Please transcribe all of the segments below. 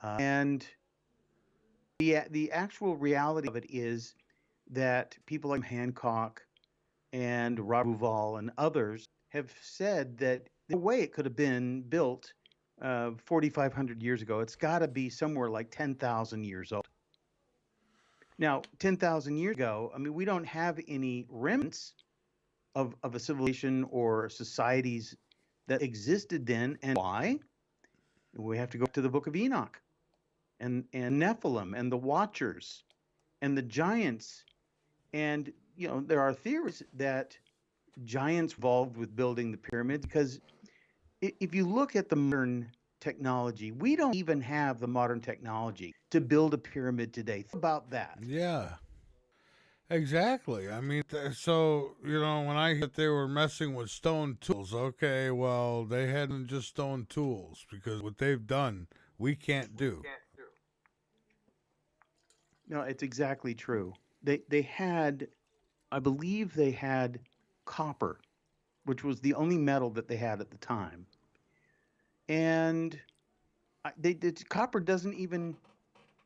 And the actual reality of it is that people like Hancock and Robert Duval and others have said that the way it could have been built 4,500 years ago, it's got to be somewhere like 10,000 years old. Now, 10,000 years ago, I mean, we don't have any remnants of a civilization or societies that existed then. And why? We have to go to the book of Enoch and Nephilim and the Watchers and the giants. And, there are theories that giants involved with building the pyramids because if you look at the modern technology, we don't even have the modern technology to build a pyramid today. Think about that. Yeah, exactly. I mean, so, when I hear that they were messing with stone tools, okay, well, they hadn't just stone tools because what they've done, we can't do. No, it's exactly true. They had, I believe they had copper, which was the only metal that they had at the time. And copper doesn't even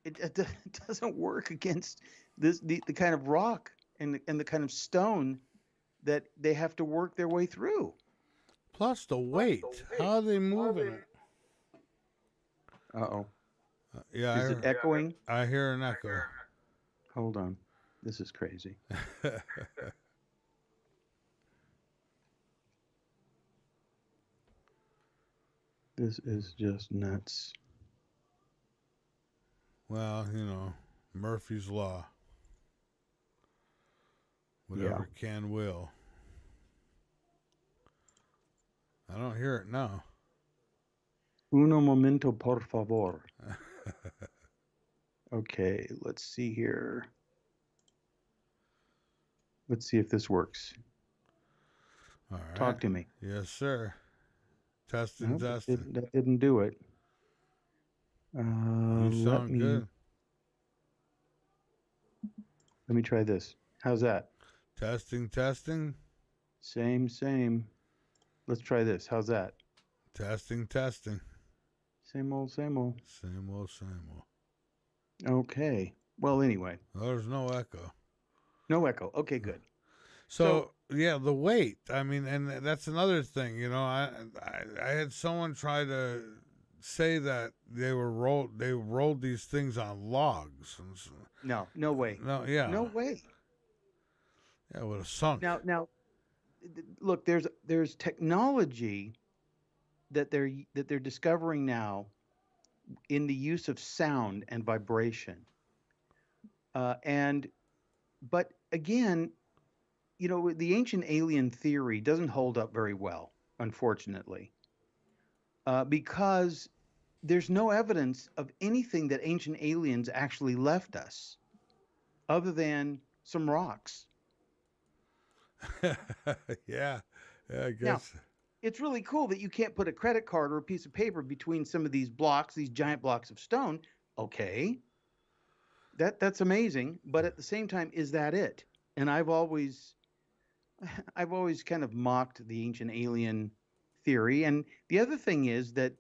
it doesn't work against the kind of rock and the kind of stone that they have to work their way through. Plus the weight. How are they moving it? Uh-oh. Yeah, Is it echoing? I hear an echo. Hold on. This is crazy. This is just nuts. Well, Murphy's Law. Whatever can will. I don't hear it now. Uno momento, por favor. Okay, let's see here. Let's see if this works. All right. Talk to me. Yes, sir. Testing. That didn't do it. You sound good. Let me try this. How's that? Testing. Same. Let's try this. How's that? Testing. Same old. Same old. Okay. Well, anyway. There's no echo. No echo. Okay, good. So yeah, the weight. I mean, and that's another thing. I had someone try to say that they rolled these things on logs. And so, no way. No, yeah. No way. Yeah, it would have sunk. Now, look, there's technology that they're discovering now in the use of sound and vibration. But again, the ancient alien theory doesn't hold up very well, unfortunately, because there's no evidence of anything that ancient aliens actually left us other than some rocks. Yeah, I guess. Now, it's really cool that you can't put a credit card or a piece of paper between some of these blocks, these giant blocks of stone. Okay. That's amazing, but at the same time, is that it? And I've always kind of mocked the ancient alien theory. And the other thing is that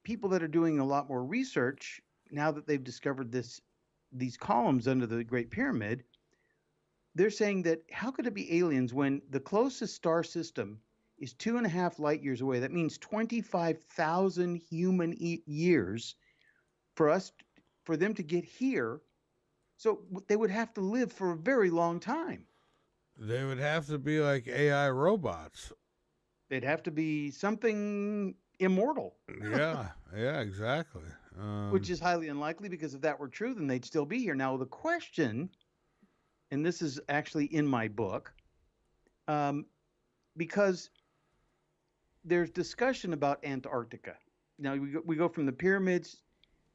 people that are doing a lot more research now that they've discovered these columns under the Great Pyramid, they're saying that how could it be aliens when the closest star system is 2.5 light years away? That means 25,000 human years for them to get here. So they would have to live for a very long time. They would have to be like AI robots. They'd have to be something immortal. Yeah, exactly. Which is highly unlikely, because if that were true, then they'd still be here. Now, the question, and this is actually in my book, because there's discussion about Antarctica. Now, we go from the pyramids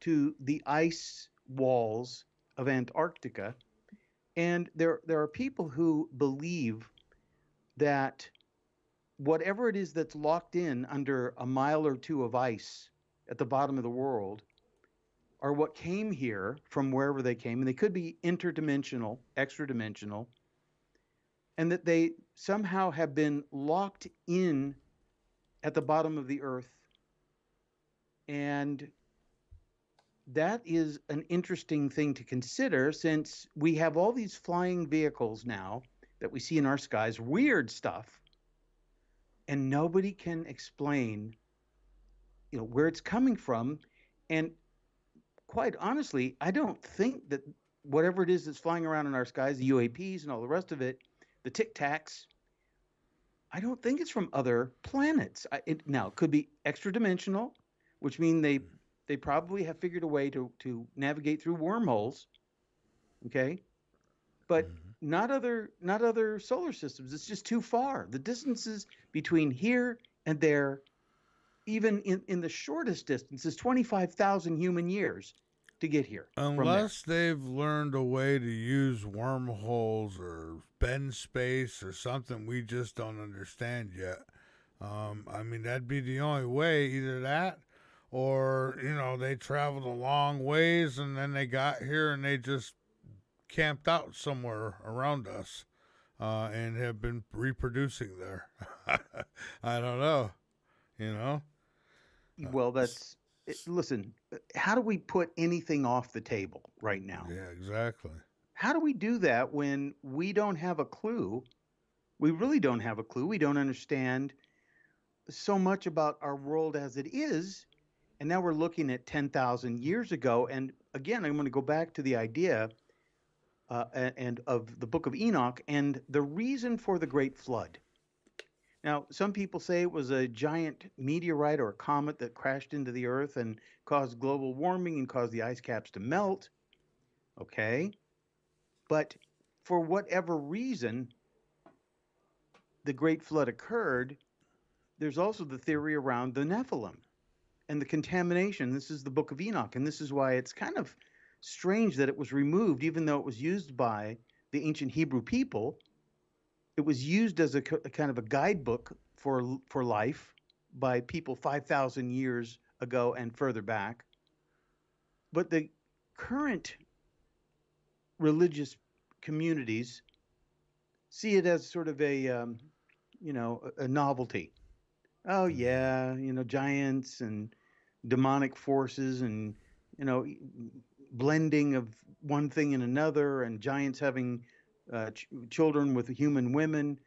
to the ice walls of Antarctica, and there are people who believe that whatever it is that's locked in under a mile or two of ice at the bottom of the world are what came here from wherever they came, and they could be interdimensional, extra-dimensional, and that they somehow have been locked in at the bottom of the earth, and that is an interesting thing to consider since we have all these flying vehicles now that we see in our skies, weird stuff, and nobody can explain, where it's coming from. And quite honestly, I don't think that whatever it is that's flying around in our skies, the UAPs and all the rest of it, the Tic Tacs, I don't think it's from other planets. Now, it could be extra dimensional, which mean they probably have figured a way to navigate through wormholes. Okay, but Mm-hmm. not other solar systems. It's just too far. The distances between here and there, even in the shortest distance, is 25,000 human years to get here from there. Unless they've learned a way to use wormholes or bend space or something we just don't understand yet. I mean, that'd be the only way. Either that, or they traveled a long ways and then they got here and they just camped out somewhere around us, and have been reproducing there. I don't know. You know. Well, listen, how do we put anything off the table right now? Yeah, exactly. How do we do that when we don't have a clue? We really don't have a clue. We don't understand so much about our world as it is. And now we're looking at 10,000 years ago. And again, I'm going to go back to the idea and of the book of Enoch and the reason for the great flood. Now, some people say it was a giant meteorite or a comet that crashed into the earth and caused global warming and caused the ice caps to melt. Okay. But for whatever reason, the great flood occurred. There's also the theory around the Nephilim and the contamination. This is the book of Enoch. And this is why it's kind of strange that it was removed, even though it was used by the ancient Hebrew people. It was used as a kind of a guidebook for life by people 5,000 years ago and further back. But the current religious communities see it as sort of a novelty. Oh yeah, giants and demonic forces and blending of one thing and another, and giants having children with human women.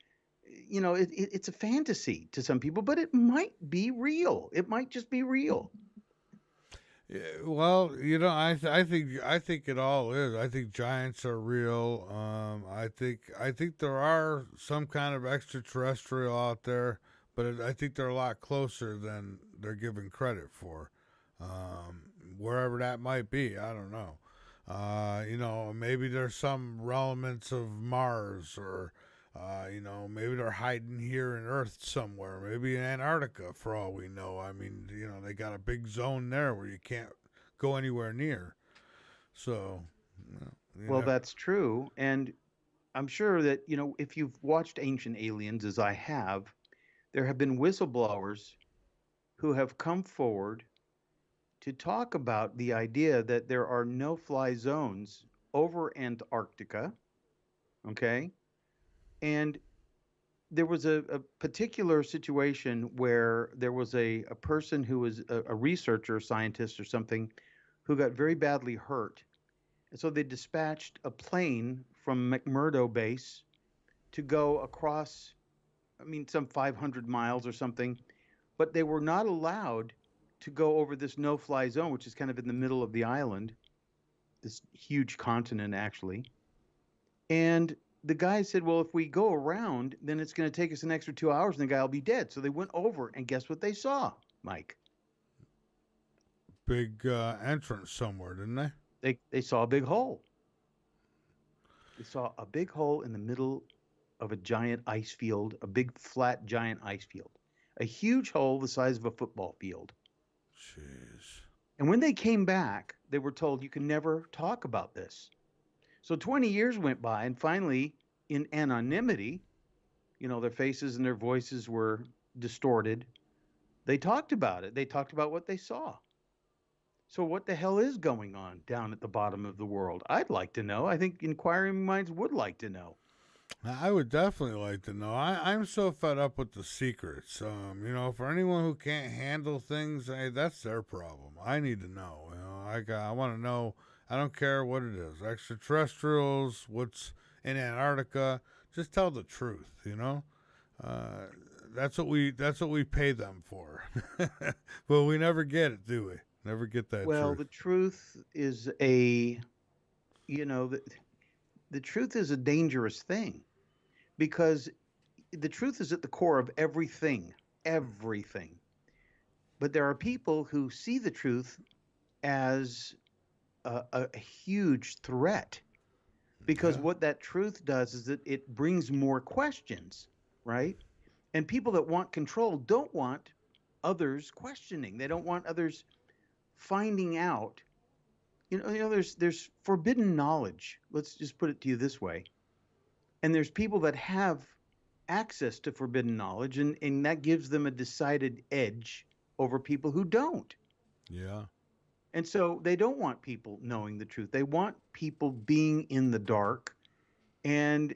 It's a fantasy to some people, but it might be real. It might just be real. Yeah, well, I think it all is. I think giants are real. I think there are some kind of extraterrestrial out there, but I think they're a lot closer than they're given credit for. Wherever that might be, I don't know. Maybe there's some elements of Mars, or maybe they're hiding here in Earth somewhere, maybe in Antarctica for all we know. I mean, they got a big zone there where you can't go anywhere near. So, Well, that's true. And I'm sure that, if you've watched Ancient Aliens, as I have, there have been whistleblowers who have come forward to talk about the idea that there are no-fly zones over Antarctica. Okay. And there was a particular situation where there was a person who was a researcher, scientist, or something, who got very badly hurt. And so they dispatched a plane from McMurdo base to go across, some 500 miles or something, but they were not allowed to go over this no-fly zone, which is kind of in the middle of the island, this huge continent, actually. And the guy said, well, if we go around, then it's going to take us an extra 2 hours and the guy will be dead. So they went over, and guess what they saw, Mike? big entrance somewhere, didn't they? They saw a big hole. They saw a big hole in the middle of a giant ice field, a big flat giant ice field, a huge hole the size of a football field. Jeez. And when they came back, they were told you can never talk about this. So 20 years went by, and finally, in anonymity, their faces and their voices were distorted. They talked about it. They talked about what they saw. So what the hell is going on down at the bottom of the world? I'd like to know. I think inquiring minds would like to know. I would definitely like to know. I'm so fed up with the secrets. For anyone who can't handle things, hey, that's their problem. I need to know. I want to know. I don't care what it is, extraterrestrials, what's in Antarctica. Just tell the truth, you know. Uh, that's what we pay them for. But we never get it, do we? Never get that Well, truth. the truth is a, you know, the truth is a dangerous thing because the truth is at the core of everything, everything. But there are people who see the truth as a huge threat because Yeah. what that truth does is that it brings more questions, right? And people that want control don't want others questioning. They don't want others finding out. There's forbidden knowledge. Let's just put it to you this way. And there's people that have access to forbidden knowledge, and that gives them a decided edge over people who don't. Yeah. And so they don't want people knowing the truth. They want people being in the dark and